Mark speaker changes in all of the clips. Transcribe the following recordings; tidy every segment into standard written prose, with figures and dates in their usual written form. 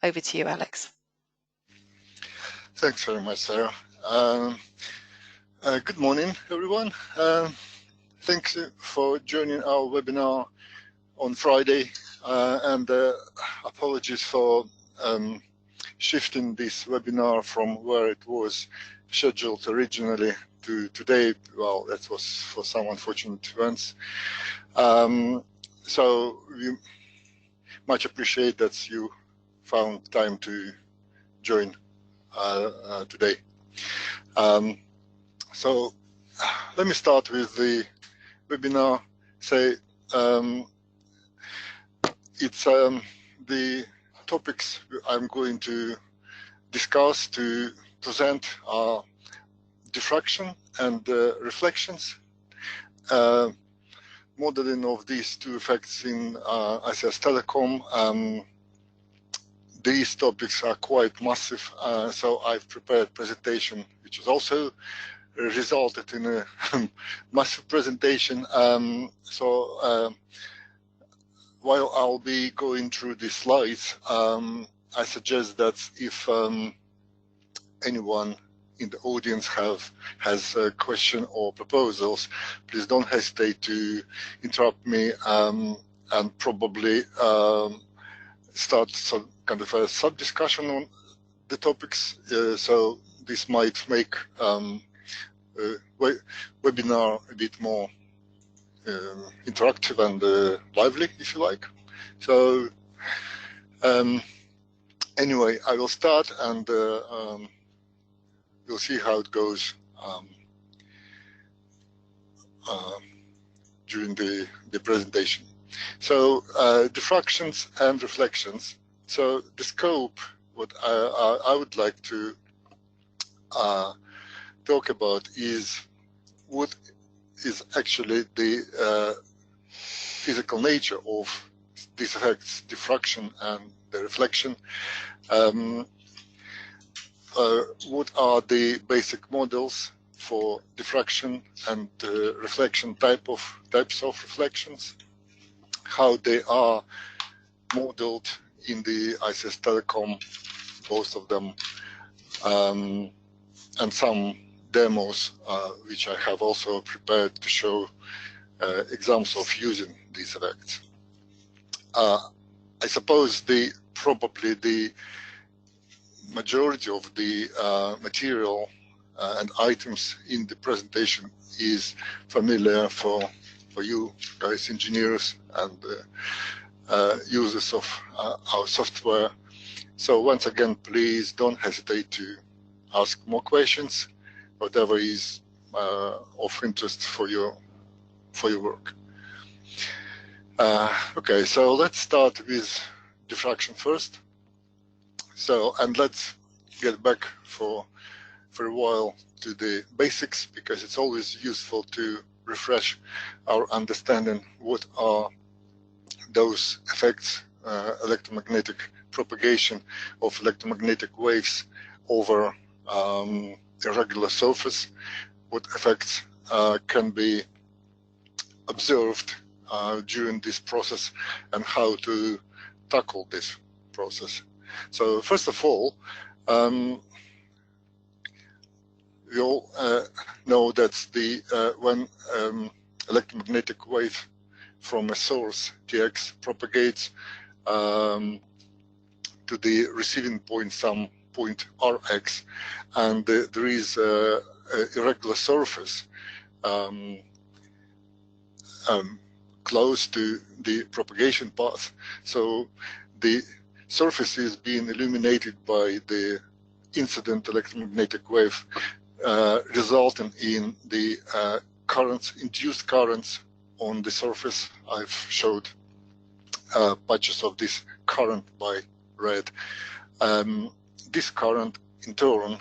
Speaker 1: Over to you, Alex.
Speaker 2: Thanks very much, Sarah. Good morning, everyone. Thanks for joining our webinar on Friday, and apologies for shifting this webinar from where it was scheduled originally to today. Well, that was for some unfortunate events. So we much appreciate that you found time to join today. So let me start with the webinar. It's the topics I'm going to discuss to present are diffraction and reflections, modeling of these two effects in ICS Telecom. These topics are quite massive, so I've prepared a presentation which has also resulted in a massive presentation. While I'll be going through the slides, I suggest that if anyone in the audience has a question or proposals, please don't hesitate to interrupt me and probably start some kind of a sub-discussion on the topics. So this might make webinar a bit more interactive and lively, if you like. So anyway, I will start, and we'll see how it goes during the presentation. So diffractions and reflections. So the scope, what I would like to talk about is what is actually the physical nature of these effects, diffraction and the reflection. What are the basic models for diffraction and reflection types of reflections? How they are modeled in the ICS Telecom, both of them, and some demos which I have also prepared to show examples of using these effects. I suppose probably the majority of the material and items in the presentation is familiar for you guys, engineers and users of our software. So once again, please don't hesitate to ask more questions, whatever is of interest for your work. Okay, so let's start with diffraction first. So, and let's get back for a while to the basics, because it's always useful to refresh our understanding what are those effects, electromagnetic propagation of electromagnetic waves over a regular surface, what effects can be observed during this process, and how to tackle this process. So first of all, we all know that when electromagnetic wave from a source Tx propagates to the receiving point, some point Rx, and there is a irregular surface close to the propagation path. So the surface is being illuminated by the incident electromagnetic wave, resulting in the induced currents on the surface. I've showed patches of this current by red. This current in turn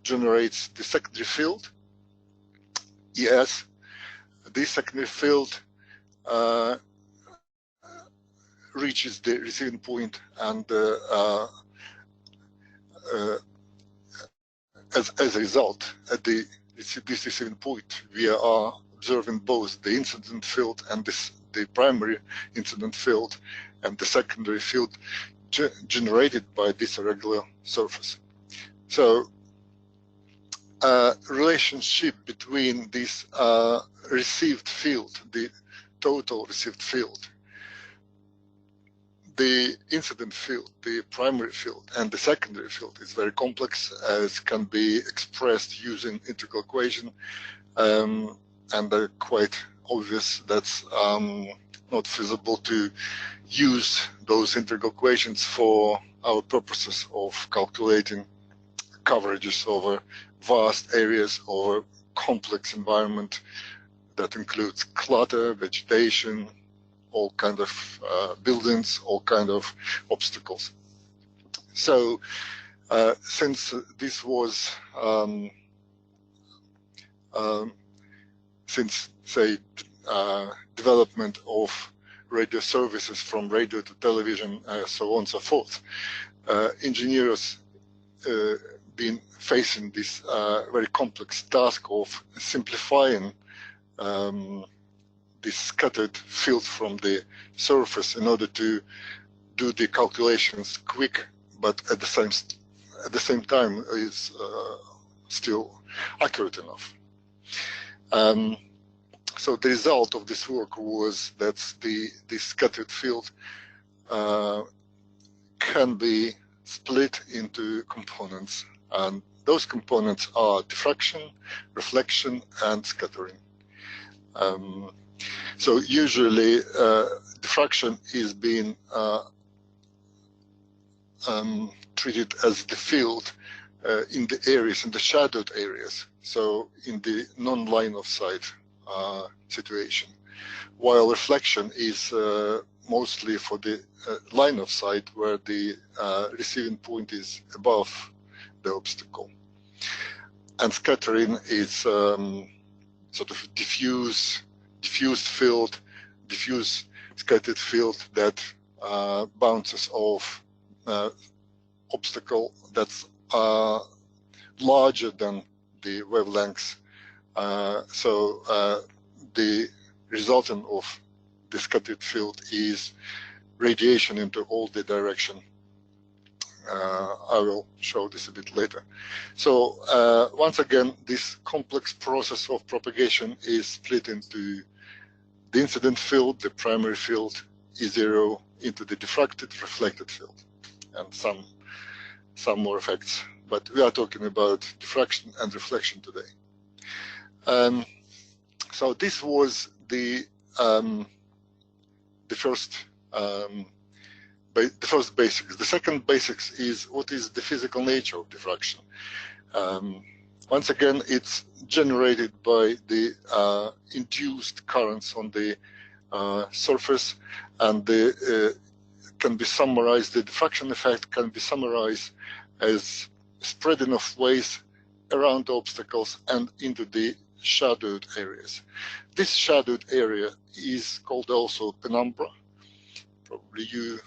Speaker 2: generates the secondary field, ES. This secondary field reaches the receiving point, and as a result, at this receiving point, we are observing both the incident field and the primary incident field and the secondary field generated by this irregular surface. So relationship between this received field, the total received field, the incident field, the primary field, and the secondary field is very complex, as can be expressed using integral equation, and quite obvious that's not feasible to use those integral equations for our purposes of calculating coverages over vast areas or complex environment that includes clutter, vegetation, all kind of buildings, all kind of obstacles. So since this was since say development of radio services from radio to television, so on and so forth, engineers been facing this very complex task of simplifying this scattered field from the surface in order to do the calculations quick, but at the same time is still accurate enough. So the result of this work was that the scattered field can be split into components, and those components are diffraction, reflection, and scattering. So usually diffraction is being treated as the field in the areas, in the shadowed areas, so in the non-line of sight situation, while reflection is mostly for the line of sight where the receiving point is above the obstacle. And scattering is sort of diffuse field, diffuse scattered field that bounces off obstacle that's larger than the wavelengths. So the resultant of the scattered field is radiation into all the direction. I will show this a bit later. So once again, this complex process of propagation is split into the incident field, the primary field, E0, into the diffracted, reflected field, and some more effects. But we are talking about diffraction and reflection today. So this was the first basics. The second basics is what is the physical nature of diffraction. Once again, it's generated by the induced currents on the surface, and can be summarized. The diffraction effect can be summarized as spreading of waves around the obstacles and into the shadowed areas. This shadowed area is called also penumbra. Probably you've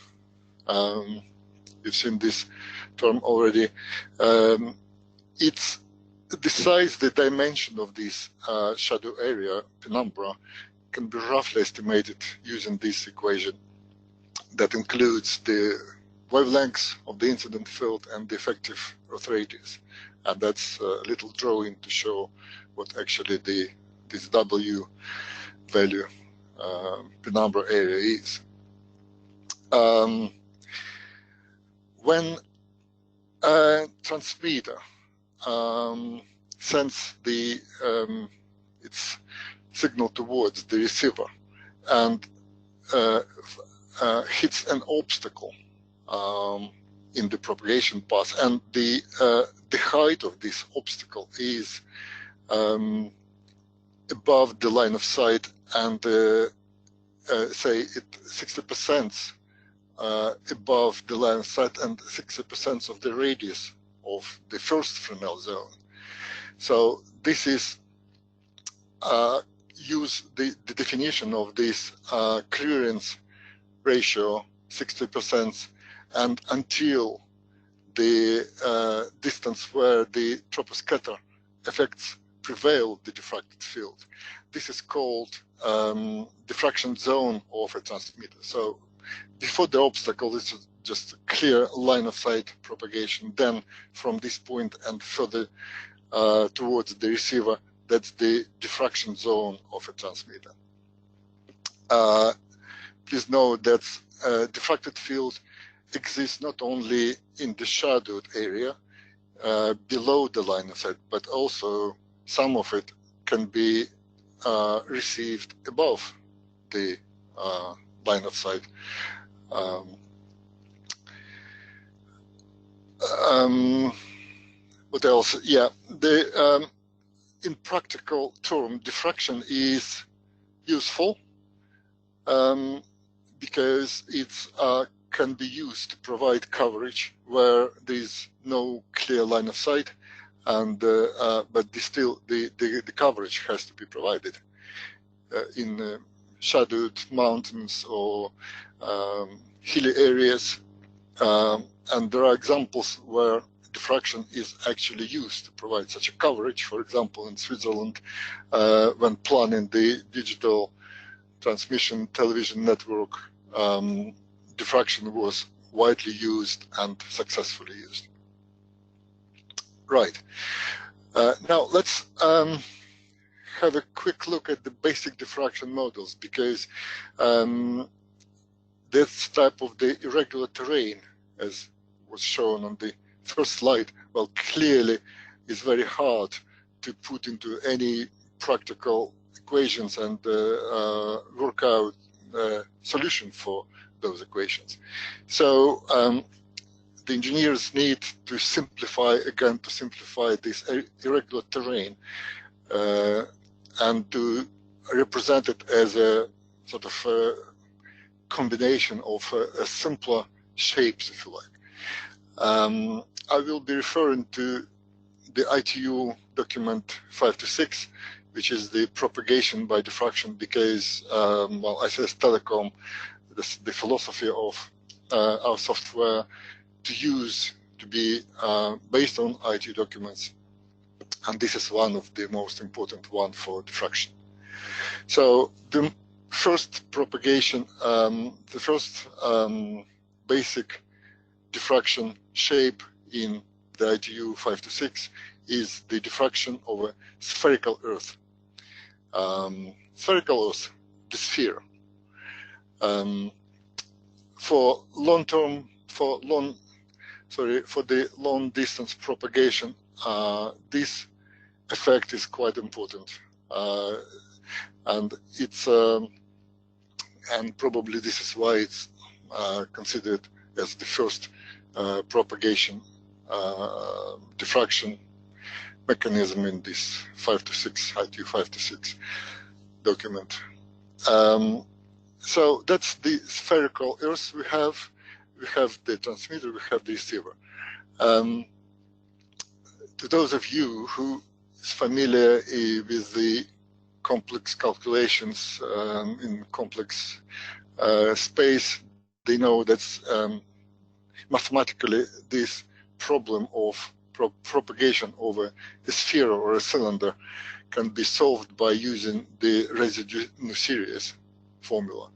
Speaker 2: seen this term already. It's the size, the dimension of this shadow area, penumbra, can be roughly estimated using this equation that includes the wavelengths of the incident field and the effective earth radius. And that's a little drawing to show what actually this W value penumbra area is. When a transmitter sends its signal towards the receiver and hits an obstacle in the propagation path, and the height of this obstacle is above the line of sight, and say it 60% above the line of sight and 60% of the radius of the first Fresnel zone. So this is use the definition of this clearance ratio 60%, and until the distance where the troposcatter effects prevail the diffracted field. This is called diffraction zone of a transmitter. So before the obstacle, this is just a clear line of sight propagation. Then from this point and further towards the receiver, that's the diffraction zone of a transmitter. Please note that diffracted field exists not only in the shadowed area below the line of sight, but also some of it can be received above the line of sight. What else? Yeah, in practical term, diffraction is useful because it can be used to provide coverage where there is no clear line of sight, and but still the coverage has to be provided in shadowed mountains or hilly areas, and there are examples where diffraction is actually used to provide such a coverage. For example, in Switzerland, when planning the digital transmission television network, diffraction was widely used and successfully used. Right. Now let's have a quick look at the basic diffraction models, because this type of the irregular terrain, as was shown on the first slide, well, clearly is very hard to put into any practical equations and work out solution for those equations. So the engineers need to simplify this irregular terrain and to represent it as a sort of a combination of simpler shapes, if you like. I will be referring to the ITU document 526, which is the propagation by diffraction, because, well, ICS Telecom, the philosophy of our software to be based on ITU documents, and this is one of the most important one for diffraction. So the first propagation, the first basic diffraction shape in the ITU 526 is the diffraction of a spherical Earth. Spherical Earth, the sphere. For the long distance propagation, this effect is quite important, and it's and probably this is why it's considered as the first propagation diffraction mechanism in this ITU 526 document. So that's the spherical Earth we have. We have the transmitter, we have the receiver. To those of you who is familiar with the complex calculations in complex space, they know that mathematically this problem of propagation over a sphere or a cylinder can be solved by using the residue series formula.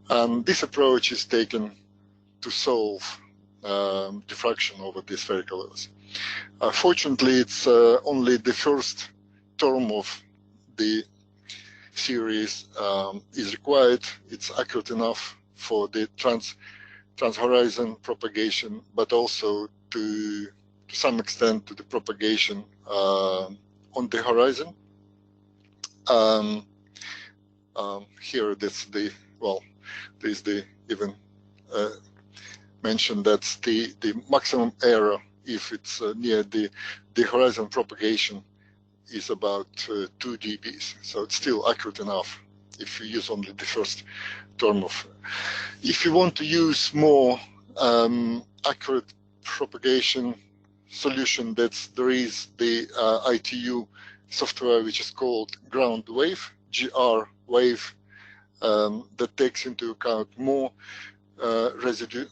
Speaker 2: And this approach is taken to solve diffraction over the spherical Earth. Fortunately, it's only the first term of the series is required. It's accurate enough for the trans-horizon propagation, but also to some extent to the propagation on the horizon. Here, that's the, well, there's the even mentioned that's the maximum error if it's near the horizon propagation is about 2 dBs. So it's still accurate enough if you use only the first term of. If you want to use more accurate propagation solution, there is the ITU software which is called ground wave, GR wave, that takes into account more residue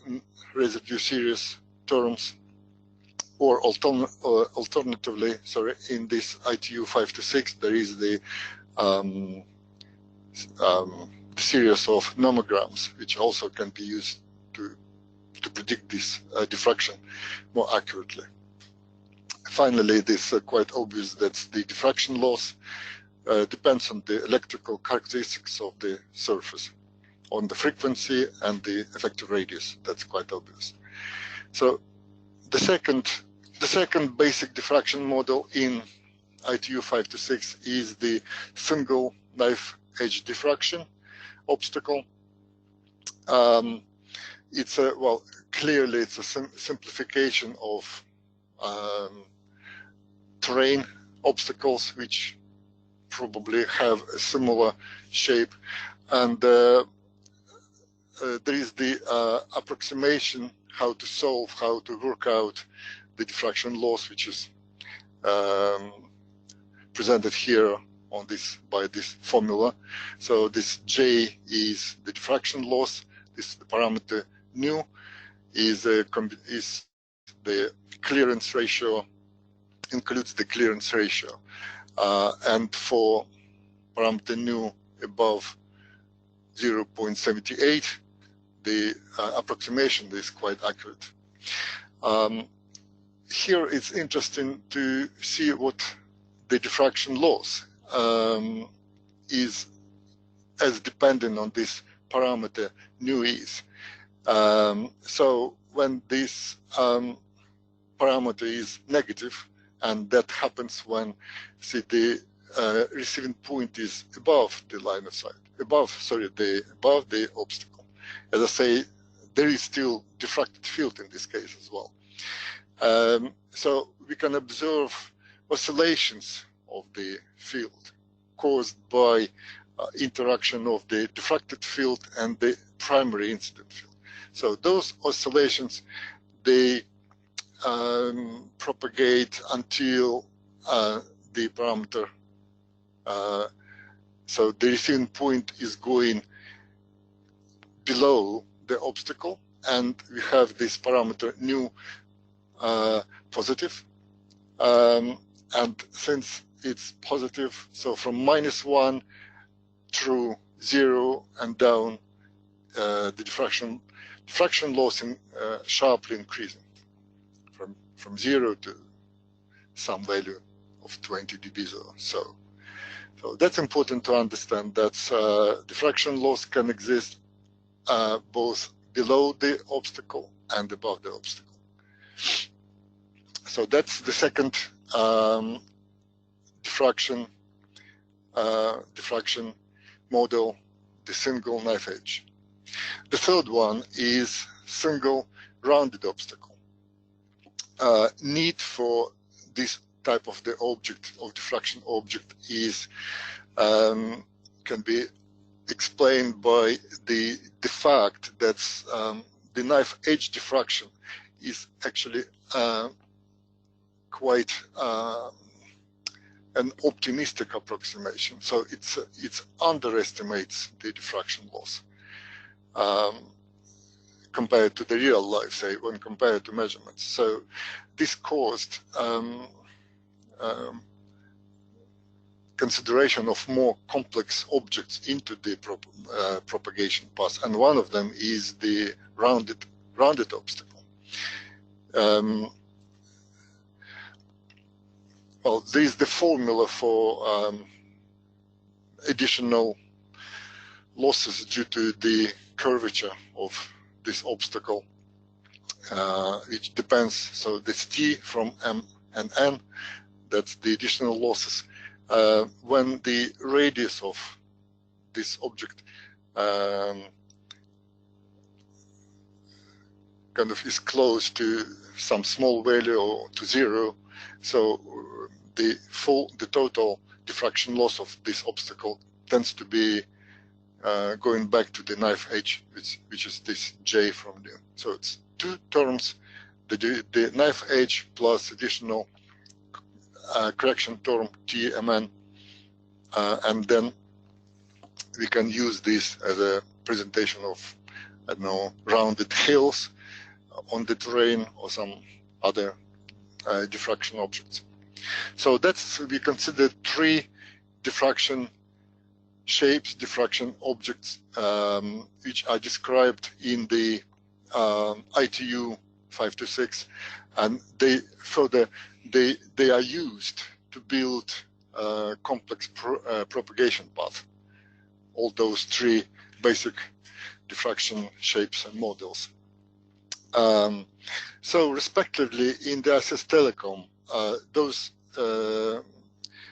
Speaker 2: series terms, or alternatively, sorry, in this ITU 526 there is the series of nomograms, which also can be used to predict this diffraction more accurately. Finally, it is quite obvious that the diffraction loss depends on the electrical characteristics of the surface, on the frequency and the effective radius. That's quite obvious. So the second basic diffraction model in ITU 526 is the single knife edge diffraction obstacle. It's a, well, clearly it's a simplification of terrain obstacles, which probably have a similar shape, and there is the approximation how to work out the diffraction loss, which is presented here on this by this formula. So this J is the diffraction loss. This the parameter nu is the clearance ratio, includes the clearance ratio, and for parameter nu above 0.78, the approximation is quite accurate. Here it's interesting to see what the diffraction loss is as dependent on this parameter nu is. So when this parameter is negative, and that happens when, see, the receiving point is above the line of sight, above the obstacle. As I say, there is still diffracted field in this case as well. So we can observe oscillations of the field caused by interaction of the diffracted field and the primary incident field. So those oscillations, they propagate until the parameter, so the receiving point is going below the obstacle, and we have this parameter nu positive, and since it's positive, so from -1 through 0 and down, the diffraction loss in, sharply increasing from 0 to some value of 20 dB or so. So that's important to understand, that diffraction loss can exist both below the obstacle and above the obstacle. So that's the second diffraction model, the single knife edge. The third one is single rounded obstacle. Need for this type of the object, of diffraction object, is can be explained by the fact that the knife edge diffraction is actually quite an optimistic approximation. So it underestimates the diffraction loss compared to the real life, say, when compared to measurements. So this caused consideration of more complex objects into the propagation path, and one of them is the rounded obstacle. Well, this is the formula for additional losses due to the curvature of this obstacle, which depends. So this T from M and N, that's the additional losses. When the radius of this object kind of is close to some small value or to 0, so the total diffraction loss of this obstacle tends to be going back to the knife edge, which is this J from there. So it's two terms, the knife edge plus additional correction term TMN, and then we can use this as a presentation of, I don't know, rounded hills on the terrain or some other diffraction objects. So that's, we consider 3 diffraction shapes, diffraction objects, which are described in the ITU 526, and they are used to build complex propagation path. All those three basic diffraction shapes and models. So respectively, in the ISS Telecom, those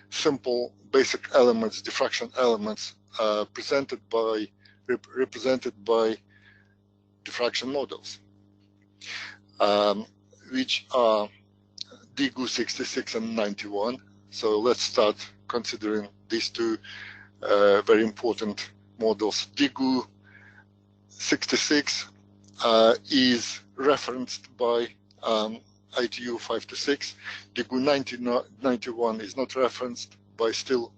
Speaker 2: simple basic elements, diffraction elements, represented by diffraction models, which are DGU 66 and 91. So let's start considering these two very important models. DGU 66 is referenced by ITU 526. DGU 91 is not referenced, but still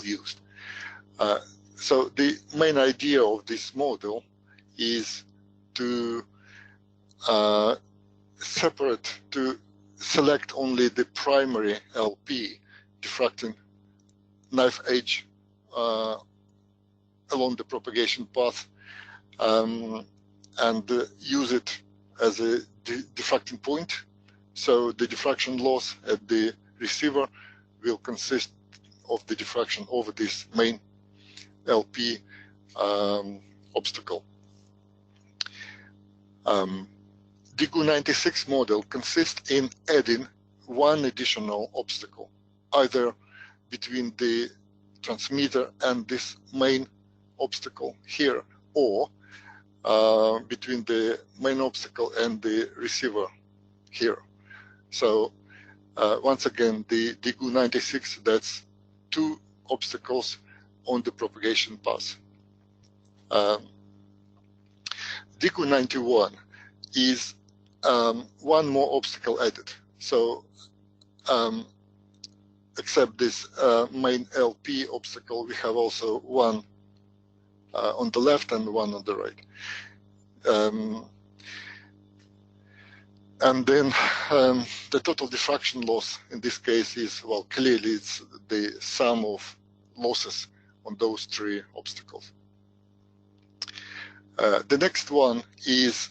Speaker 2: used. So the main idea of this model is to select only the primary LP diffracting knife edge along the propagation path, and use it as a diffracting point. So the diffraction loss at the receiver will consist of the diffraction over this main LP obstacle. DGU 96 model consists in adding one additional obstacle, either between the transmitter and this main obstacle here, or between the main obstacle and the receiver here. So once again, the DGU 96, that's two obstacles on the propagation path. DGU 91 is one more obstacle added. So except this main LP obstacle, we have also one on the left and one on the right. And then the total diffraction loss in this case is, well, clearly it's the sum of losses on those three obstacles. The next one is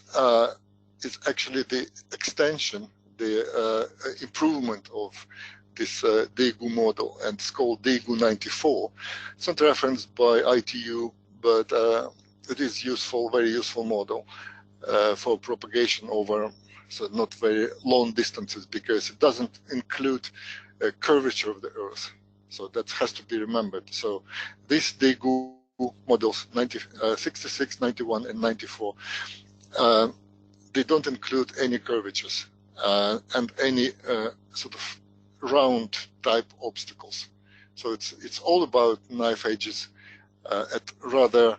Speaker 2: actually the extension, the improvement of this DGU model, and it's called DGU 94. It's not referenced by ITU, but it is useful, very useful model for propagation over not very long distances, because it doesn't include a curvature of the Earth. So that has to be remembered. So these DGU models 66, 91, and 94, they don't include any curvatures and any sort of round type obstacles. So it's all about knife edges at rather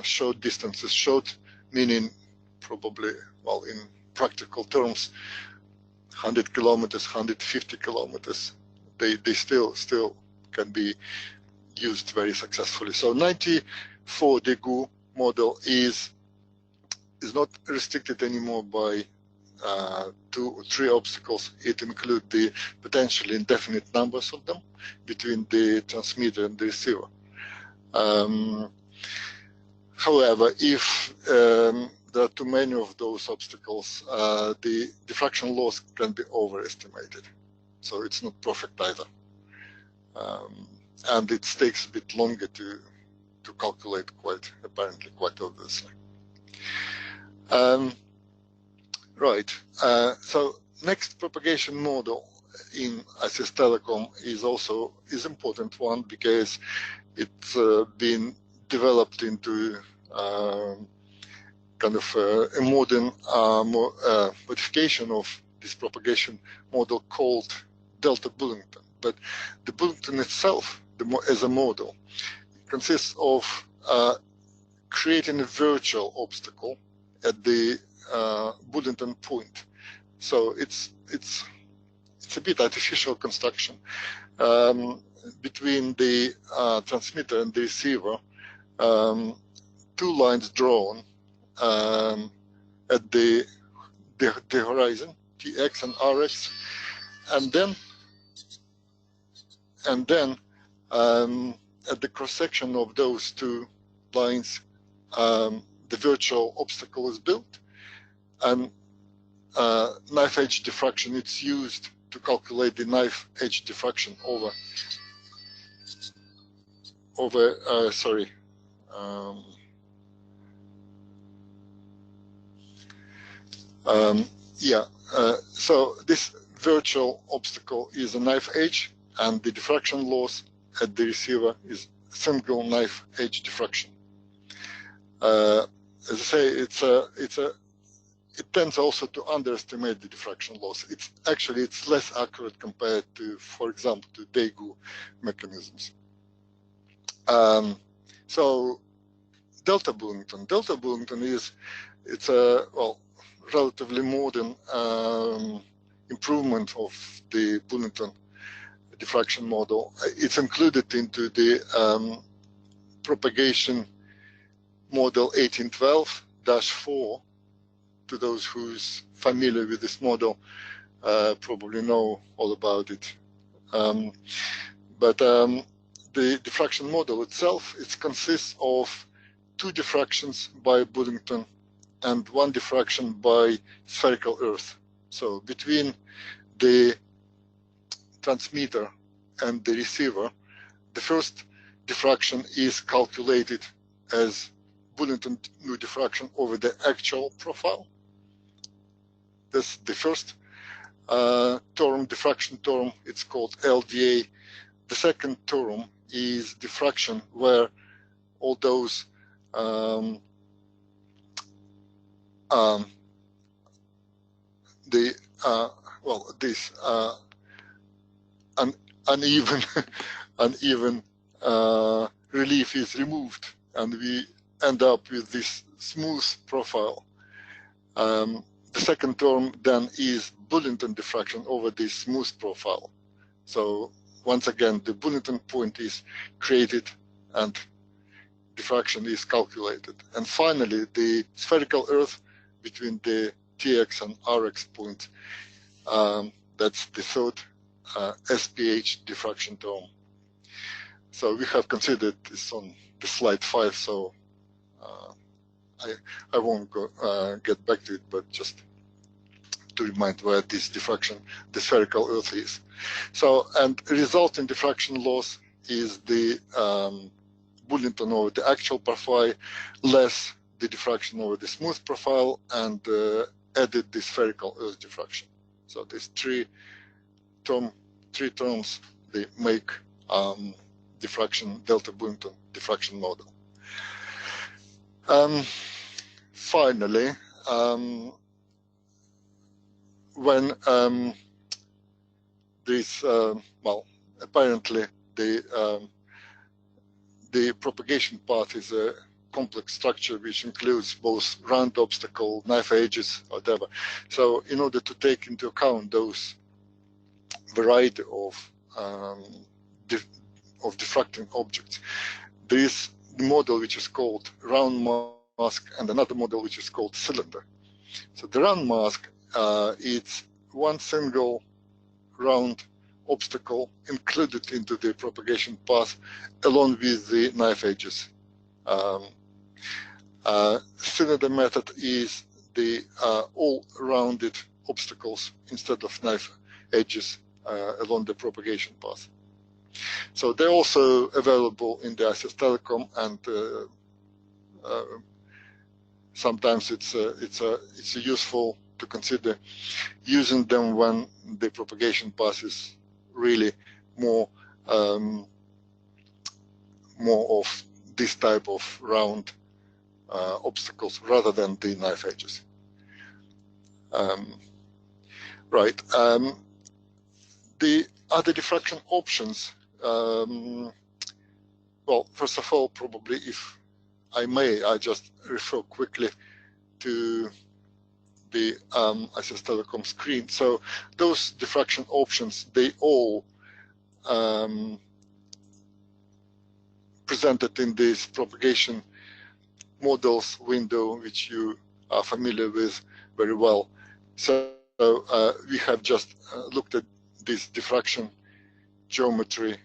Speaker 2: short distances. Short meaning probably, well, in practical terms, 100 kilometers, 150 kilometers. They still can be used very successfully. So 94 DGU model is not restricted anymore by 2 or 3 obstacles. It includes the potentially indefinite numbers of them between the transmitter and the receiver. However, if there are too many of those obstacles, the diffraction loss can be overestimated. So it's not perfect either. And it takes a bit longer to calculate, apparently quite obviously. Right. So next propagation model in ISS Telecom is important one, because it's been developed into kind of a modern modification of this propagation model called Delta Bullington. But the Bullington itself, as a model, consists of creating a virtual obstacle at the Bullington point. So it's a bit artificial construction between the transmitter and the receiver. 2 lines drawn at the horizon, TX and RX, and and then at the cross-section of those two lines, the virtual obstacle is built, and knife edge diffraction, it's used to calculate the knife edge diffraction over so this virtual obstacle is a knife edge, and the diffraction loss at the receiver is single knife edge diffraction. As I say, it tends also to underestimate the diffraction loss. It's less accurate compared to, for example, to Daegu mechanisms. So delta Bullington it's a relatively modern improvement of the Bullington diffraction model. It's included into the propagation model 1812-4. To those who's familiar with this model, probably know all about it. But the diffraction model itself, it consists of 2 diffractions by Bullington and 1 diffraction by spherical Earth. So between the transmitter and the receiver, the first diffraction is calculated as Bullington new diffraction over the actual profile. That's the first diffraction term, it's called LDA. The second term is diffraction, where all those uneven relief is removed, and we end up with this smooth profile. The second term then is Bullington diffraction over this smooth profile. So once again, the Bullington point is created and diffraction is calculated. And finally, the spherical Earth between the TX and RX point, that's the third SPH diffraction term. So we have considered this on the slide 5, so I won't get back to it, but just to remind where this diffraction, the spherical Earth is. So, and resulting diffraction loss is the Bullington over the actual profile, less the diffraction over the smooth profile, and added the spherical Earth diffraction. So these three terms, they make diffraction, delta Bullington diffraction model. Finally, when this, apparently the propagation path is a complex structure which includes both round obstacle, knife edges, whatever. So in order to take into account those variety of diffracting objects, there is the model which is called round mask and another model which is called cylinder. So the round mask, it's one single round obstacle included into the propagation path along with the knife edges. Cylinder method is the all rounded obstacles instead of knife edges along the propagation path. So they're also available in the ICS Telecom, and sometimes it's useful to consider using them when the propagation path is really more of this type of round obstacles rather than the knife edges. Right. The other diffraction options, well, first of all, probably if I may, I just refer quickly to the ICS Telecom screen. So those diffraction options, they all presented in this propagation models window, which you are familiar with very well. So we have just looked at this diffraction geometry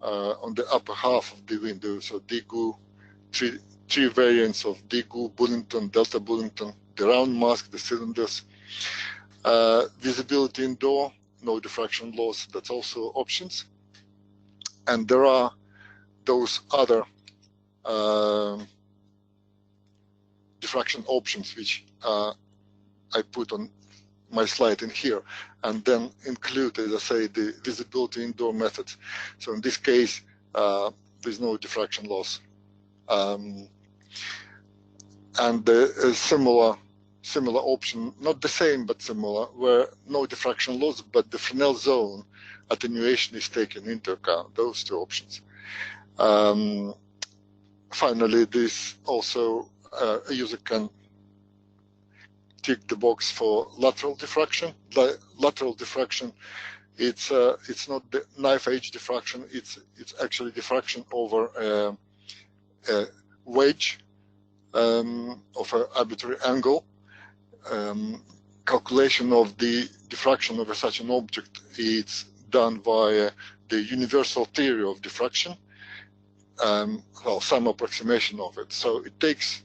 Speaker 2: on the upper half of the window. So DGU, three variants of DGU, Bullington, Delta Bullington, the round mask, the cylinders. Visibility indoor, no diffraction loss, that's also options. And there are those other diffraction options which I put on my slide in here, and then include, as I say, the visibility indoor methods. So in this case, there's no diffraction loss. And a similar option, not the same, but similar, where no diffraction loss, but the Fresnel zone attenuation is taken into account, those two options. Finally, this also, a user can tick the box for lateral diffraction. Lateral diffraction, it's not the knife edge diffraction, it's actually diffraction over a wedge of an arbitrary angle. Calculation of the diffraction of such an object is done via the universal theory of diffraction, well, some approximation of it. So it takes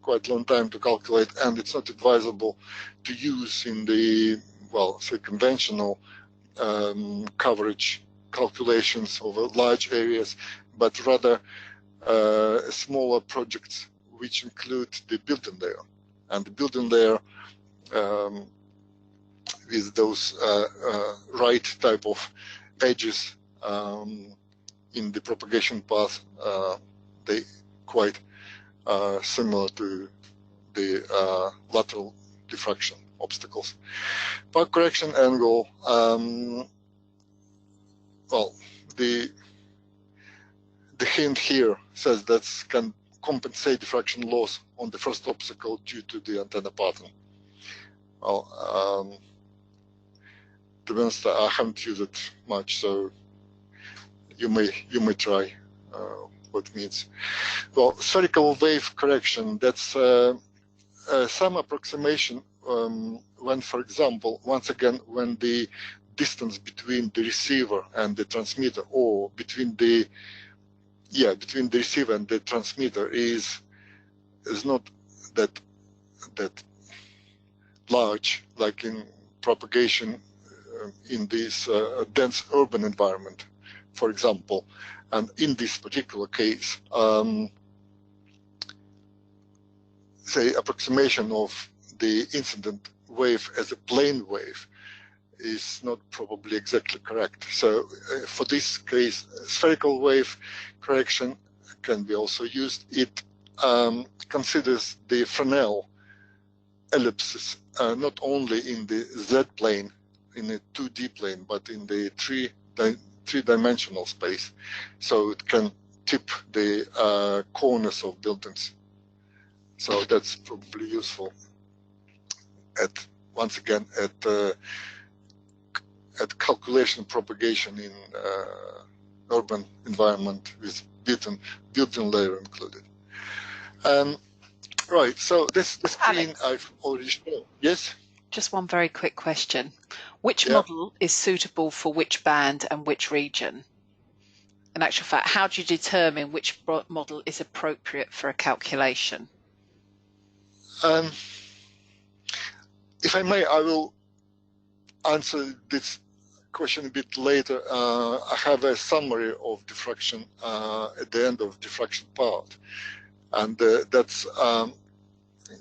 Speaker 2: quite a long time to calculate, and it's not advisable to use in the, well, say, conventional coverage calculations over large areas, but rather smaller projects which include the building layer. And the building layer with those right type of edges in the propagation path, they quite similar to the lateral diffraction obstacles. Path correction angle, well, the hint here says that can compensate diffraction loss on the first obstacle due to the antenna pattern. Well, to be honest, I haven't used it much, so you may try what it means. Well, spherical wave correction, that's some approximation when, for example, once again, when the distance between the receiver and the transmitter, or between the receiver and the transmitter is not that large, like in propagation in this dense urban environment, for example. And in this particular case, say, approximation of the incident wave as a plane wave is not probably exactly correct. So for this case, spherical wave correction can be also used. It considers the Fresnel ellipses not only in the Z plane, in a 2D plane, but in the three-dimensional space. So it can tip the corners of buildings. So that's probably useful once again at calculation propagation in urban environment with built-in layer included. Right, so this screen
Speaker 1: Alex,
Speaker 2: I've already shown. Yes?
Speaker 1: Just one very quick question. Which model is suitable for which band and which region? In actual fact, how do you determine which model is appropriate for a calculation?
Speaker 2: If I may, I will answer this question a bit later. I have a summary of diffraction at the end of diffraction part, and that's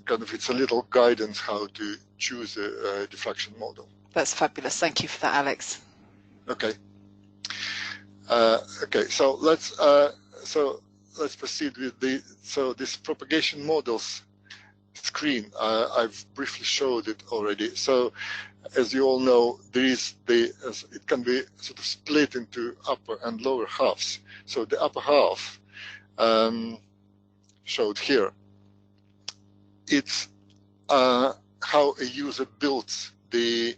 Speaker 2: kind of, it's a little guidance how to choose a diffraction model.
Speaker 1: That's fabulous. Thank you for that, Alex.
Speaker 2: Okay. Okay. So let's proceed with this propagation models screen. I've briefly showed it already. So as you all know, there is it can be sort of split into upper and lower halves. So the upper half showed here. It's how a user builds the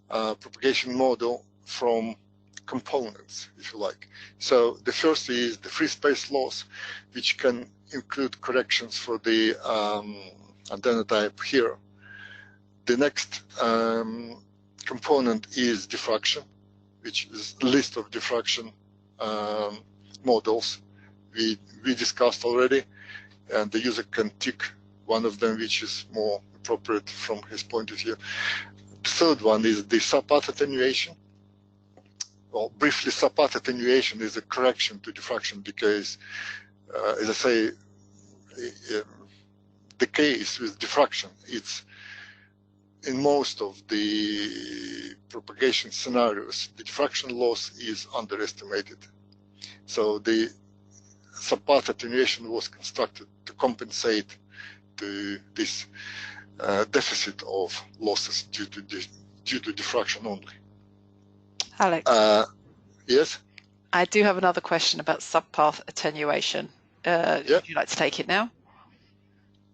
Speaker 2: propagation model from components, if you like. So the first is the free space loss, which can include corrections for the antenna type here. The next component is diffraction, which is a list of diffraction models we discussed already, and the user can tick one of them which is more appropriate from his point of view. The third one is the subpath attenuation. Well, briefly, subpath attenuation is a correction to diffraction because, as I say, the case with diffraction, it's in most of the propagation scenarios, the diffraction loss is underestimated. So the subpath attenuation was constructed to compensate to this deficit of losses due to diffraction only.
Speaker 1: Alex?
Speaker 2: Yes?
Speaker 1: I do have another question about subpath attenuation. Would you like to take it now?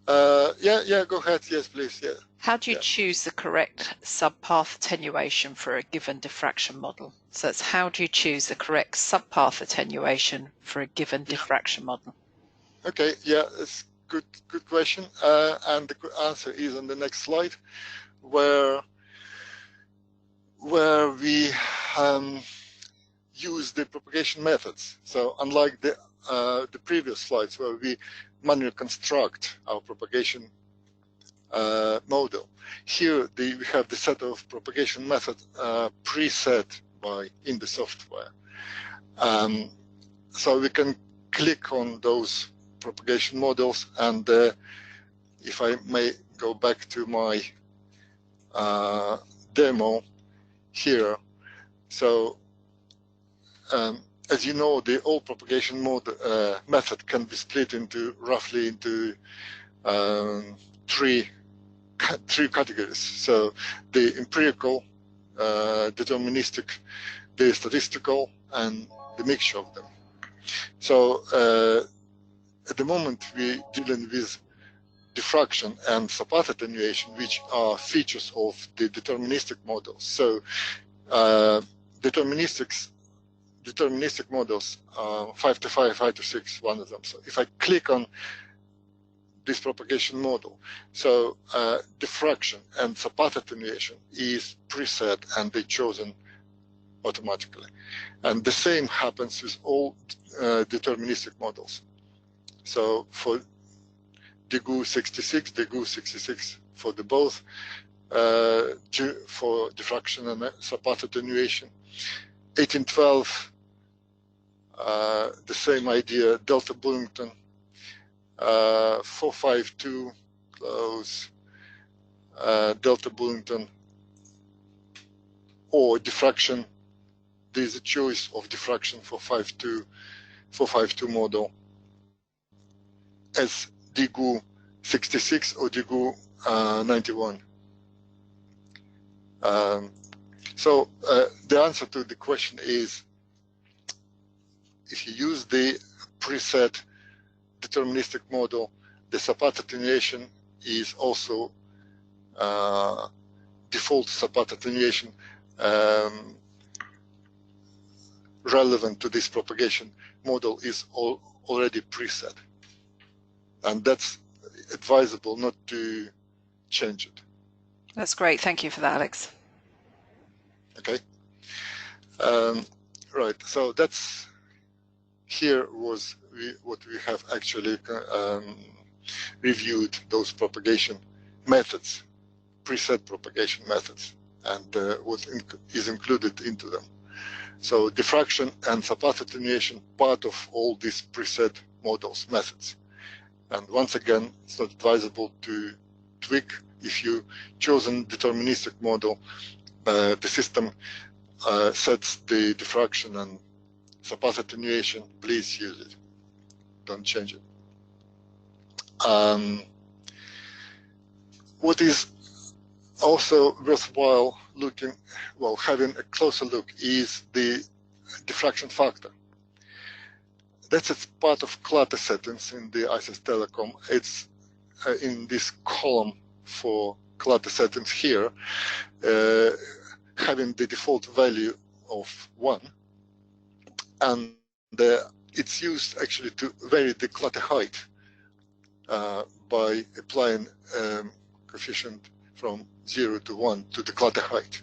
Speaker 2: Yeah, go ahead. Yes, please. Yeah.
Speaker 1: How do you choose the correct subpath attenuation for a given diffraction model? So it's how do you choose the correct subpath attenuation for a given diffraction model?
Speaker 2: Okay, yeah, it's good question. And the answer is on the next slide, where we use the propagation methods. So unlike the previous slides where we manually construct our propagation model, here we have the set of propagation methods preset in the software. So we can click on those propagation models, and if I may go back to my demo here. So as you know, the all propagation method can be split roughly into three categories. So the empirical, deterministic, the statistical, and the mixture of them. So at the moment we're dealing with diffraction and subpath attenuation, which are features of the deterministic models. So deterministic models, 5 to 5, 5 to 6, one of them. So if I click on this propagation model, so diffraction and subpath attenuation is preset and they're chosen automatically. And the same happens with all deterministic models. So for DGU 66, DGU 66 for the both, for diffraction and subpath attenuation. 1812, the same idea, delta Bullington. 452, close, delta Bullington, or diffraction. There is a choice of diffraction for 452 model as DGU 66 or DGU 91. So the answer to the question is, if you use the preset deterministic model, the subpath attenuation is also default subpath attenuation relevant to this propagation model is already preset, and that's advisable not to change it.
Speaker 1: That's great. Thank you for that, Alex.
Speaker 2: Okay. Right. So that's here was what we have actually reviewed, those propagation methods, preset propagation methods, and what is included into them. So diffraction and subpath attenuation, part of all these preset models, methods. And once again, it's not advisable to tweak. If you chosen deterministic model, the system sets the diffraction and subpath attenuation, please use it. Don't change it. What is also worthwhile having a closer look is the diffraction factor. That's a part of clutter settings in the ISIS Telecom. It's in this column for clutter settings here, having the default value of 1. And it's used actually to vary the clutter height by applying coefficient from 0 to 1 to the clutter height.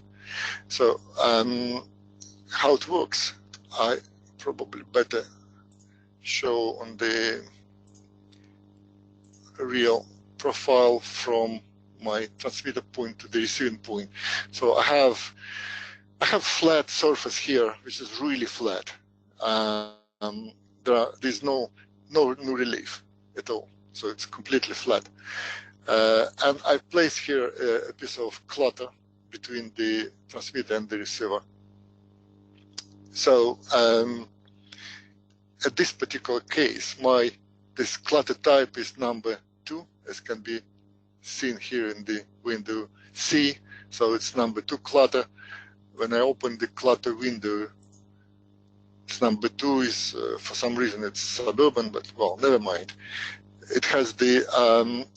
Speaker 2: So how it works, I probably better show on the real profile from my transmitter point to the receiving point. So I have flat surface here, which is really flat. There's no relief at all, so it's completely flat. And I place here a piece of clutter between the transmitter and the receiver. So at this particular case, this clutter type is number 2, as can be seen here in the window C. So it's number 2 clutter. When I open the clutter window, it's number 2 is, for some reason, it's suburban, but well, never mind. It has the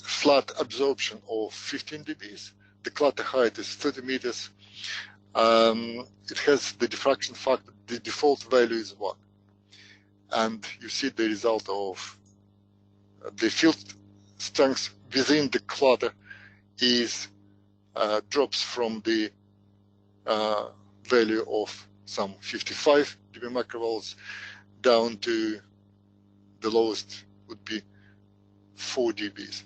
Speaker 2: flat absorption of 15 dBs. The clutter height is 30 meters. It has the diffraction factor. The default value is 1. And you see the result of the field strength within the clutter is drops from the value of some 55 dB microvolts down to the lowest would be 4 dBs.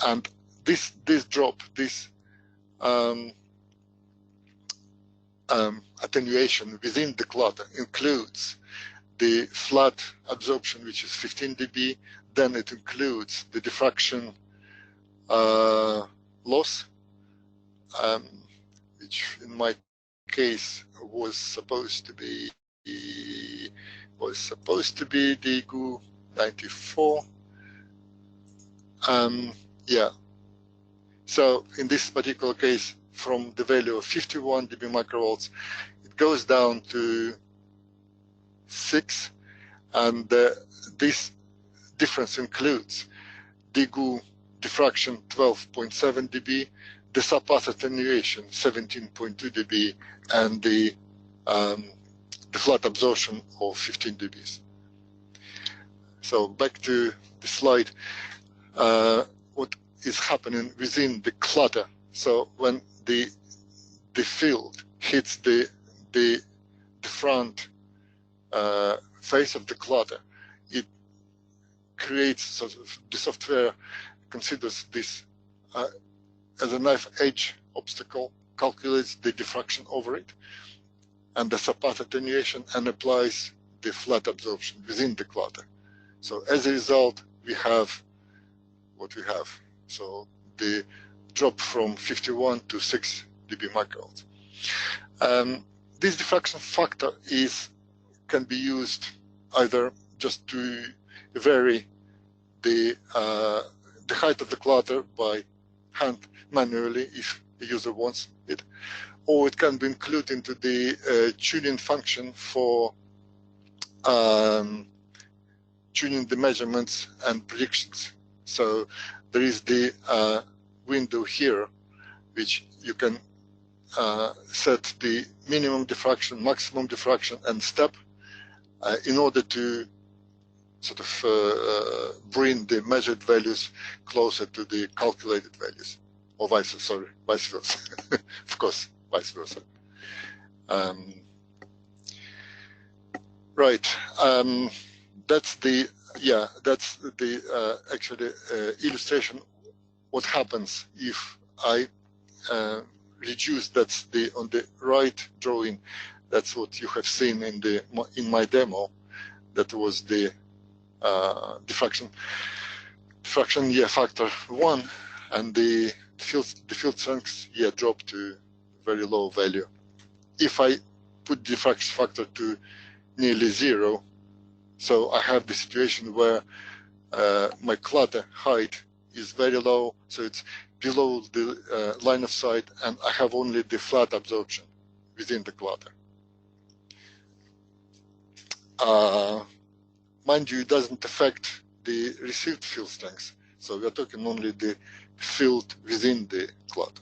Speaker 2: And this drop, this attenuation within the clutter includes the flat absorption, which is 15 dB. Then it includes the diffraction loss, which in my case was supposed to be the GU 94. Yeah. So in this particular case, from the value of 51 dB microvolts, it goes down to 6, and this difference includes the GU diffraction 12.7 dB, the subpath attenuation 17.2 dB, and the flat absorption of 15 dBs. So back to the slide. What is happening within the clutter? So when the field hits the front face of the clutter, it creates sort of, the software considers this as a knife edge obstacle, calculates the diffraction over it and the subpath attenuation, and applies the flat absorption within the clutter. So as a result, we have what we have. So the drop from 51 to 6 dB microvolts. This diffraction factor can be used either just to vary the height of the clutter by hand manually if the user wants it, or it can be included into the tuning function for tuning the measurements and predictions. So there is the window here, which you can set the minimum diffraction, maximum diffraction, and step in order to sort of bring the measured values closer to the calculated values, or vice versa. Of course, vice versa. Right. That's the actually illustration. What happens if I reduce? That's on the right drawing. That's what you have seen in my demo. That was the diffraction factor 1, and the field strength dropped to very low value. If I put diffraction factor to nearly 0, so I have the situation where my clutter height is very low, so it's below the line of sight, and I have only the flat absorption within the clutter. Mind you, it doesn't affect the received field strength, so we are talking only the field within the clutter.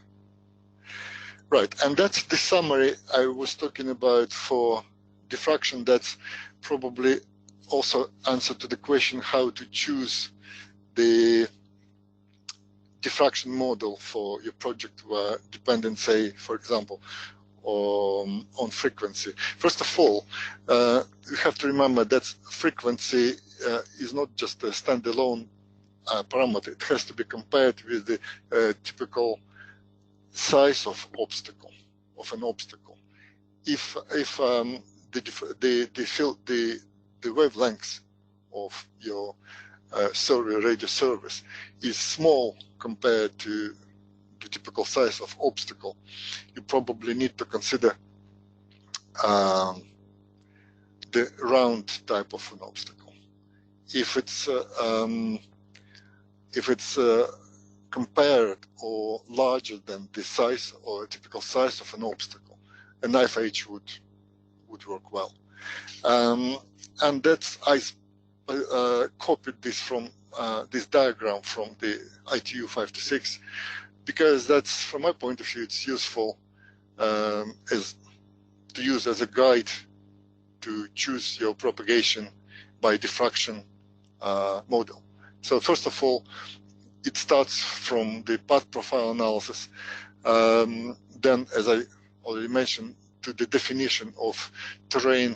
Speaker 2: Right, and that's the summary I was talking about for diffraction. That's probably also answer to the question how to choose the diffraction model for your project, where dependent, say, for example, on frequency. First of all, we have to remember that frequency is not just a standalone parameter. It has to be compared with the typical size of an obstacle. If the wavelength of your radio service is small compared to the typical size of obstacle, you probably need to consider the round type of an obstacle. If it's compared or larger than the size or typical size of an obstacle, a knife edge would work well. And that's I copied this from this diagram from the ITU 526, because that's, from my point of view, it's useful to use as a guide to choose your propagation by diffraction model. So first of all, it starts from the path profile analysis. Then, as I already mentioned, to the definition of terrain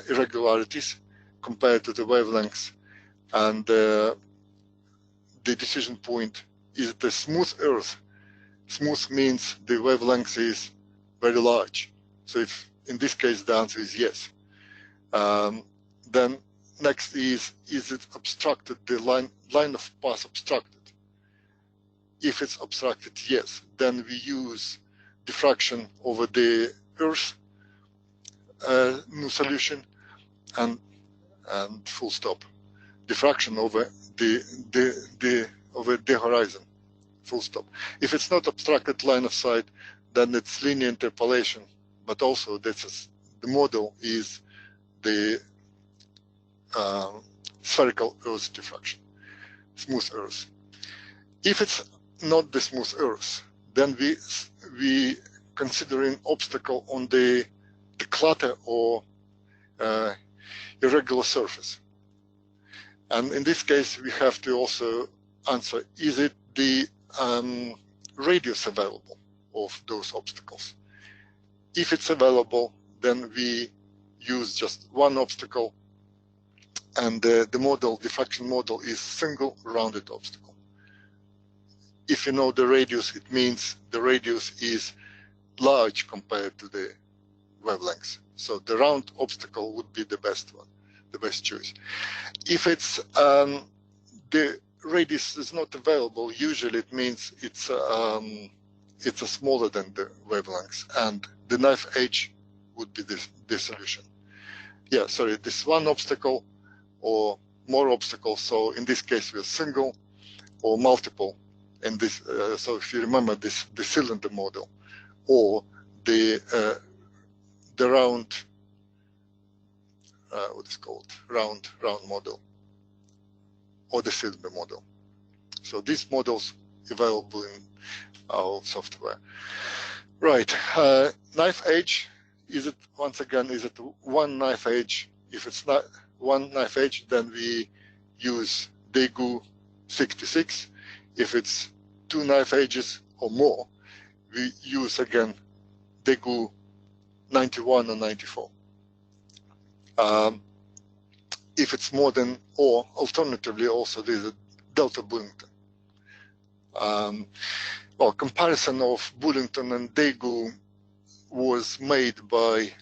Speaker 2: irregularities compared to the wavelengths, and the decision point is the smooth earth. Smooth means the wavelength is very large. So if in this case the answer is yes. Then next is it obstructed, the line of path obstructed? If it's obstructed, yes. Then we use diffraction over the earth new solution, and full stop. Diffraction over the horizon, full stop. If it's not obstructed line of sight, then it's linear interpolation, but also the model is the spherical earth diffraction, smooth earth. If it's not the smooth earth, then we considering obstacle on the clutter or irregular surface. And in this case, we have to also answer, is it the radius available of those obstacles? If it's available, then we use just one obstacle, and the model, diffraction model, is single rounded obstacle. If you know the radius, it means the radius is large compared to the wavelengths. So the round obstacle would be the best one, the best choice. If it's the radius is not available, usually it means it's smaller than the wavelengths, and the knife edge would be the solution. Yeah, sorry, this one obstacle or more obstacles. So in this case, we're single or multiple. And this, so if you remember this, the cylinder model, or the round, what is called round model, or the cylinder model. So these models available in our software. Right, knife edge. Is it, once again, is it one knife edge? If it's not one knife edge, then we use Daegu 66. If it's two knife edges or more, we use again Daegu 91 or 94. If it's more than, or alternatively also there's a Delta Bullington. Well, comparison of Bullington and Daegu was made by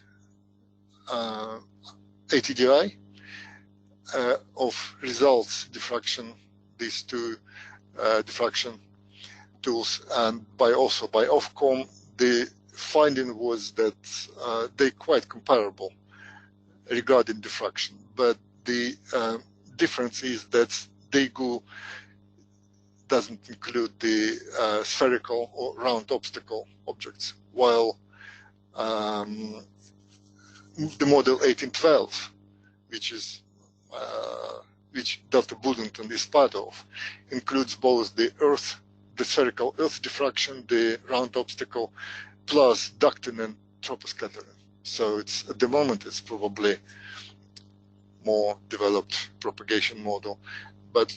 Speaker 2: ATDI of results diffraction, these two diffraction tools, and also by Ofcom. The finding was that they're quite comparable regarding diffraction, but the difference is that Daegu doesn't include the spherical or round obstacle objects, while the model 1812, which Delta Bullington is part of, includes both the spherical earth diffraction, the round obstacle, plus ducting and troposcattering. So it's, at the moment, it's probably more developed propagation model, but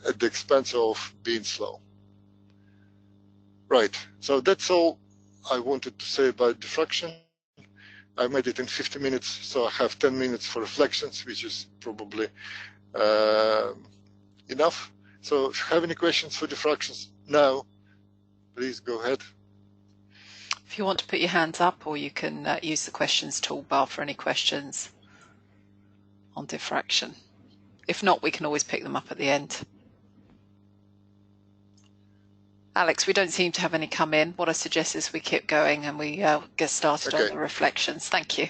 Speaker 2: at the expense of being slow. Right, so that's all I wanted to say about diffraction. I made it in 50 minutes, so I have 10 minutes for reflections, which is probably enough. So if you have any questions for diffractions now, please go ahead.
Speaker 1: If you want to put your hands up, or you can use the questions toolbar for any questions on diffraction. If not, we can always pick them up at the end. Alex, we don't seem to have any come in. What I suggest is we keep going and we get started on the reflections. Thank you.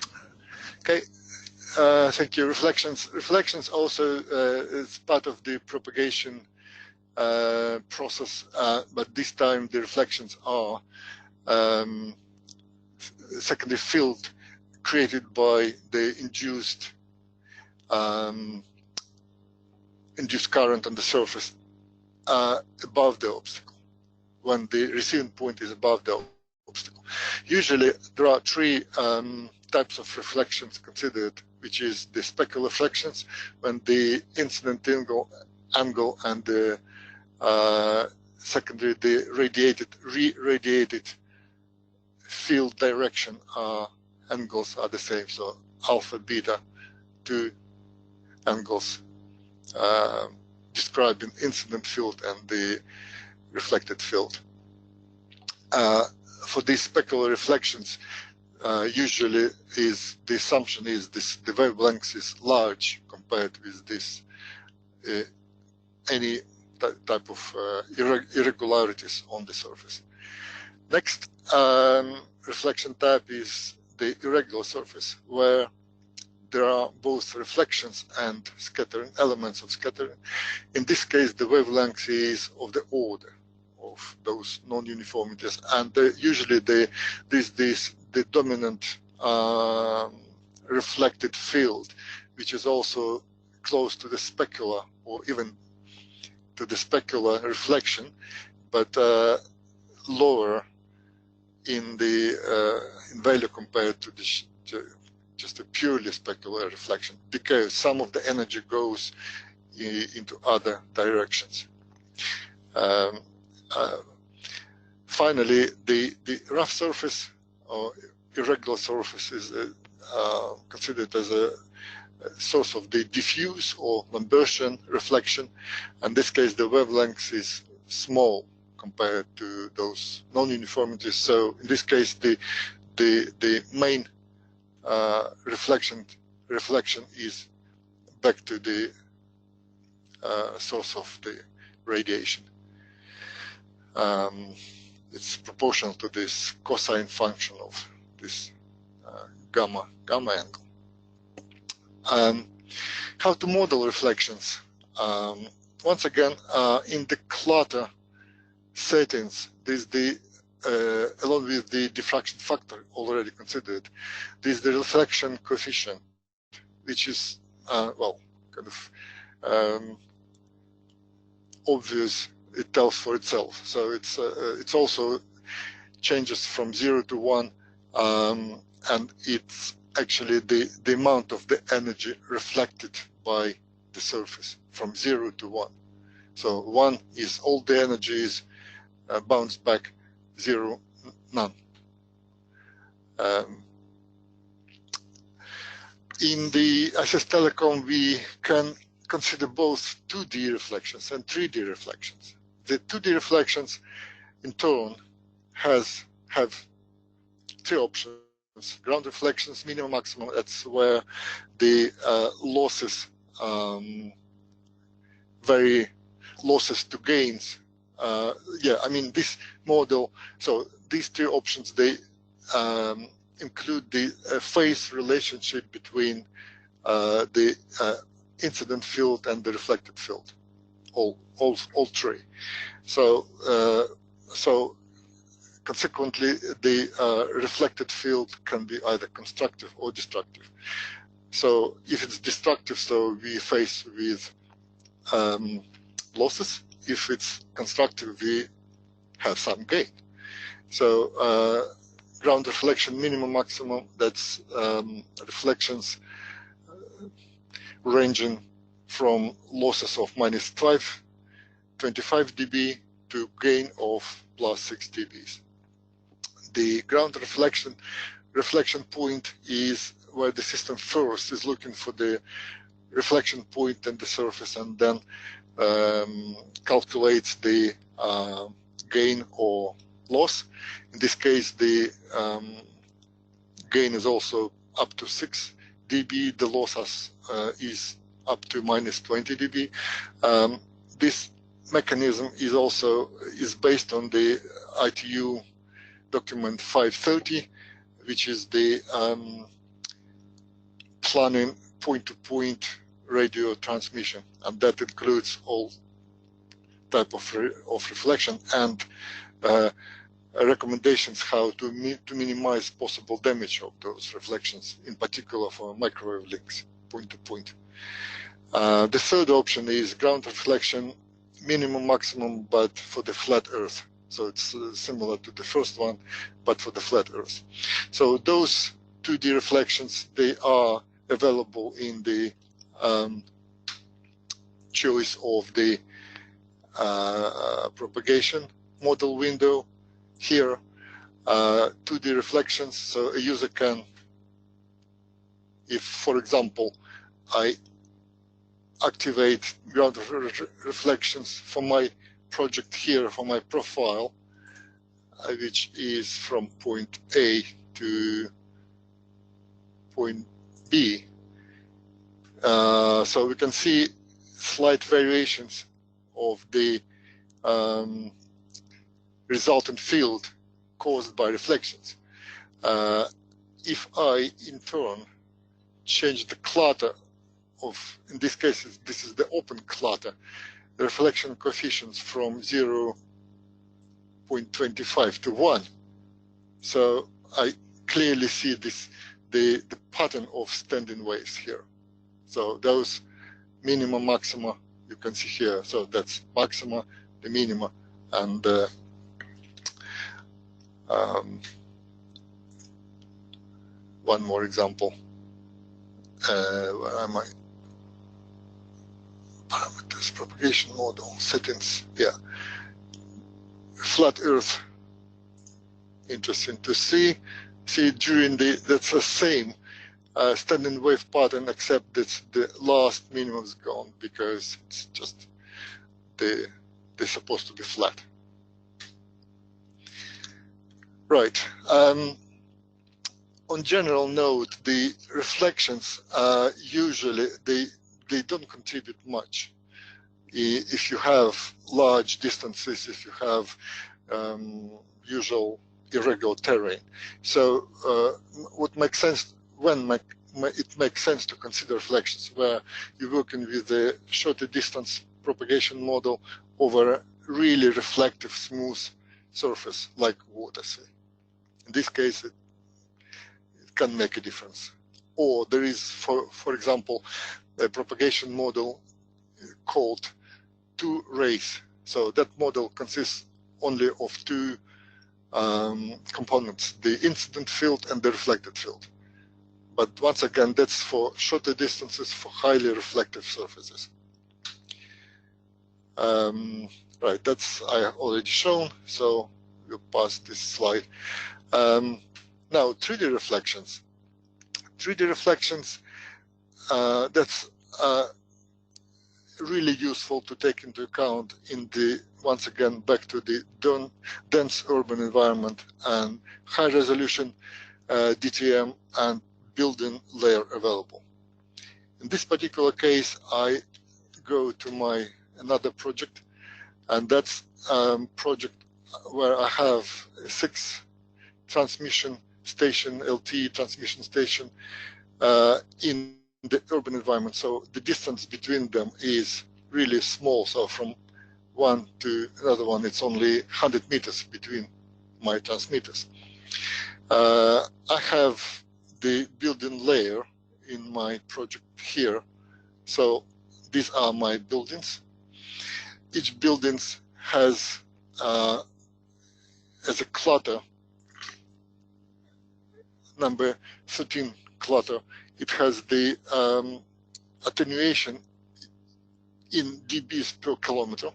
Speaker 2: Okay, thank you. Reflections also is part of the propagation process, but this time the reflections are secondary field created by the induced current on the surface above the obstacle, when the receiving point is above the obstacle. Usually there are three types of reflections considered, which is the specular reflections, when the incident angle and the secondary, the re-radiated field direction angles are the same. So alpha, beta, two angles describing incident field and the reflected field. For these specular reflections, usually the assumption is the wavelength is large compared with this any type of irregularities on the surface. Next reflection type is the irregular surface, where there are both reflections and scattering, elements of scattering. In this case, the wavelength is of the order of those non-uniformities, and usually the dominant reflected field, which is also close to the specular or even to the specular reflection, but lower in the in value compared to the just a purely specular reflection, because some of the energy goes into other directions. Finally, the rough surface or irregular surface is considered as a source of the diffuse or Lambertian reflection. In this case, the wavelength is small compared to those non-uniformities. So in this case, the main reflection is back to the source of the radiation. It's proportional to this cosine function of this gamma angle. How to model reflections? Once again, in the clutter settings, this along with the diffraction factor already considered, this is the reflection coefficient, which is well, kind of obvious. It tells for itself. So it's also changes from 0 to 1, and it's actually the amount of the energy reflected by the surface from 0 to 1. So 1 is all the energy is bounced back, 0, none. In the ISS Telecom, we can consider both 2D reflections and 3D reflections. The 2D reflections, in turn, have three options. Ground reflections, minimum, maximum. That's where the losses vary, losses to gains. Yeah, I mean this model. So these three options, they include the phase relationship between the incident field and the reflected field. All three. So consequently, the reflected field can be either constructive or destructive. So if it's destructive, so we face with losses. If it's constructive, we have some gain. So ground reflection minimum, maximum, that's reflections ranging from losses of -25 dB to gain of +6 dB. The ground reflection point is where the system first is looking for the reflection point in the surface, and then calculates the gain or loss. In this case, the gain is also up to 6 dB. The loss is up to -20 dB. This mechanism is based on the ITU document 530, which is the planning point-to-point radio transmission, and that includes all type of reflection and recommendations how to minimize possible damage of those reflections, in particular for microwave links, point-to-point. The third option is ground reflection, minimum, maximum, but for the flat Earth. So it's similar to the first one, but for the flat Earth. So those 2D reflections, they are available in the choice of the propagation model window. Here, 2D reflections, so a user can, if, for example, I activate ground reflections for my project here, for my profile, which is from point A to point B. So we can see slight variations of the resultant field caused by reflections. If I, in turn, change the clutter of, in this case, this is the open clutter, the reflection coefficients from 0.25 to 1. So I clearly see this, the pattern of standing waves here. So those minima, maxima, you can see here. So that's maxima, the minima, and one more example. Where am I? Parameters, propagation model, settings. Yeah. Flat Earth. Interesting to see. See during that's the same standing wave pattern, except that the last minimum is gone because it's just they're supposed to be flat. Right. On general note, the reflections usually they don't contribute much. If you have large distances, if you have usual irregular terrain. So what makes sense it makes sense to consider reflections where you're working with a shorter distance propagation model over a really reflective, smooth surface like water, say. In this case, it can make a difference. Or there is, for example, a propagation model called two rays. So that model consists only of two components, the incident field and the reflected field. But once again, that's for shorter distances for highly reflective surfaces. Right, that's I have already shown, so we'll pass this slide. Now, 3D reflections. 3D reflections, that's really useful to take into account in the, once again, back to the dense urban environment and high resolution DTM and building layer available. In this particular case, I go to my another project, and that's project where I have 6 transmission station, LTE transmission station in the urban environment. So the distance between them is really small. So from one to another one, it's only 100 meters between my transmitters. I have the building layer in my project here. So these are my buildings. Each building has, as a clutter, number 13 clutter, it has the attenuation in dBs per kilometer.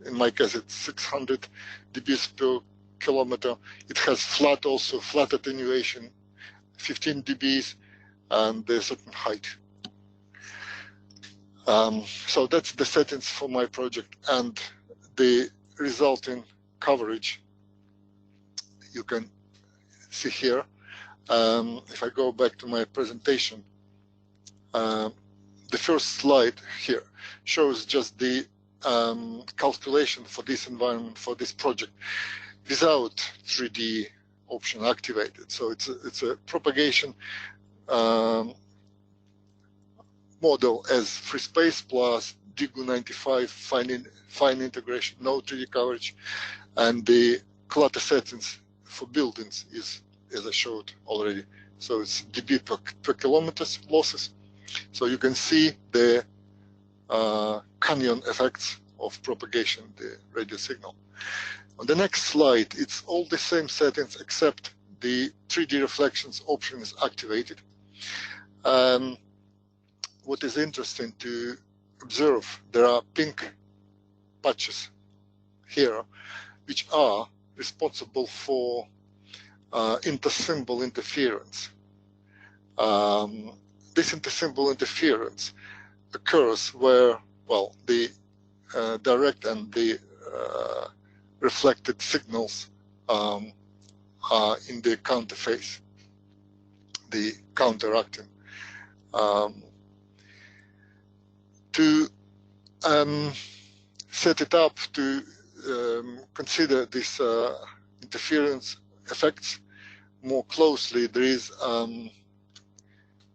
Speaker 2: In my case, it's 600 dBs per kilometer. It has flat also, flat attenuation, 15 dBs, and a certain height. So that's the settings for my project, and the resulting coverage you can see here. If I go back to my presentation, the first slide here shows just the calculation for this environment, for this project, without 3D option activated. So it's a propagation model as free space plus DGU95 fine integration, no 3D coverage, and the clutter settings for buildings is, as I showed already. So it's dB per kilometers losses. So you can see the canyon effects of propagation, the radio signal. On the next slide, it's all the same settings except the 3D reflections option is activated. What is interesting to observe, there are pink patches here, which are responsible for intersymbol interference. This intersymbol interference occurs where, well, the direct and the reflected signals are in the counter phase, the counteracting. To set it up to consider this interference effects more closely, there is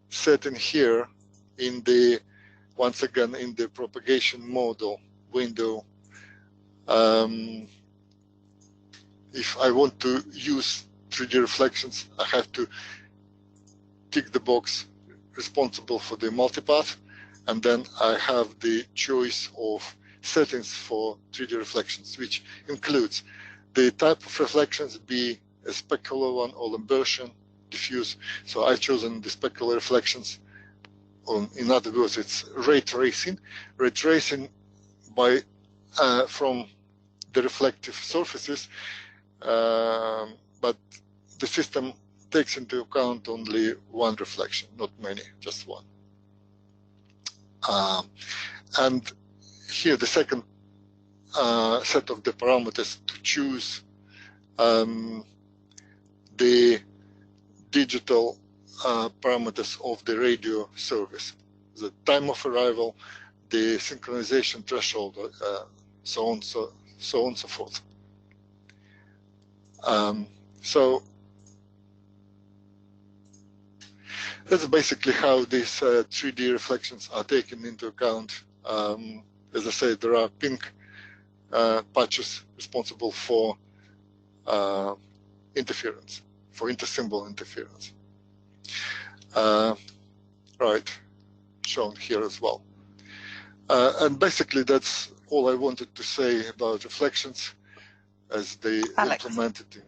Speaker 2: setting here in the, once again, in the propagation model window. If I want to use 3D reflections, I have to tick the box responsible for the multipath, and then I have the choice of settings for 3D reflections, which includes the type of reflections, be a specular one or Lambertian, diffuse. So I've chosen the specular reflections. In other words, it's ray tracing. Ray tracing by from the reflective surfaces, but the system takes into account only one reflection, not many, just one. And here the second set of the parameters to choose the digital parameters of the radio service, the time of arrival, the synchronization threshold, so on, so forth. So that's basically how these 3D reflections are taken into account. As I said, there are pink patches responsible for interference, for intersymbol interference. Right, shown here as well. And basically that's all I wanted to say about reflections as they implemented in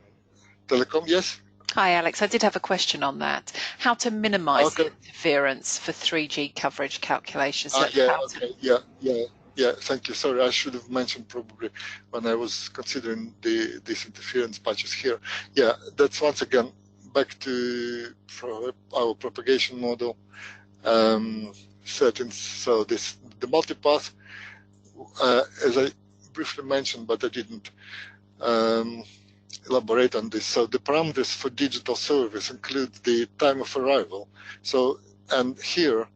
Speaker 2: telecom. Yes?
Speaker 1: Hi, Alex. I did have a question on that. How to minimize the interference for 3G coverage calculations?
Speaker 2: Yeah, thank you. Sorry, I should have mentioned probably when I was considering these interference patches here. Yeah, that's once again back to our propagation model settings. So the multipath, as I briefly mentioned, but I didn't elaborate on this. So the parameters for digital service include the time of arrival. So, and here,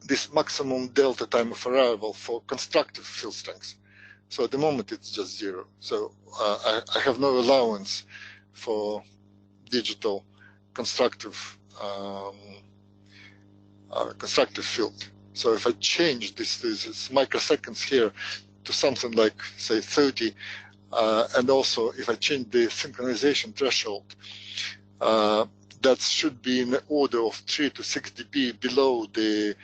Speaker 2: this maximum delta time of arrival for constructive field strength. So at the moment it's just 0. So I have no allowance for digital constructive constructive field. So if I change this microseconds here to something like, say, 30, and also if I change the synchronization threshold, that should be in the order of 3 to 6 dB below the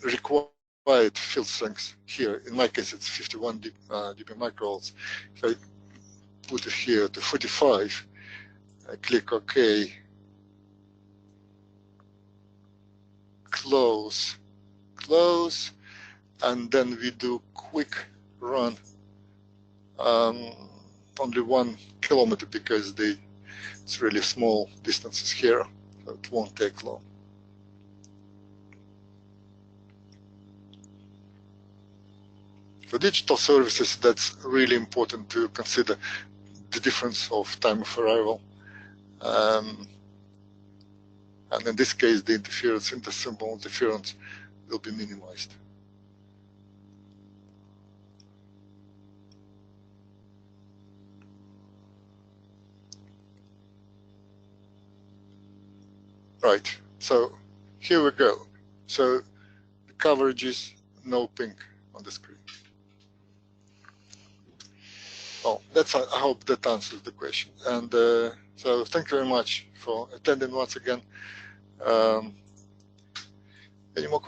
Speaker 2: required field strength here. In my case, it's 51 dB microvolts. If I put it here to 45, I click OK, close, and then we do quick run. only 1 kilometer because it's really small distances here, so it won't take long. For digital services, that's really important to consider the difference of time of arrival. And in this case, the interference, intersymbol interference, will be minimized. Right, so here we go. So the coverage is no ping on the screen. Well, I hope that answers the question. And so thank you very much for attending once again. Any more questions?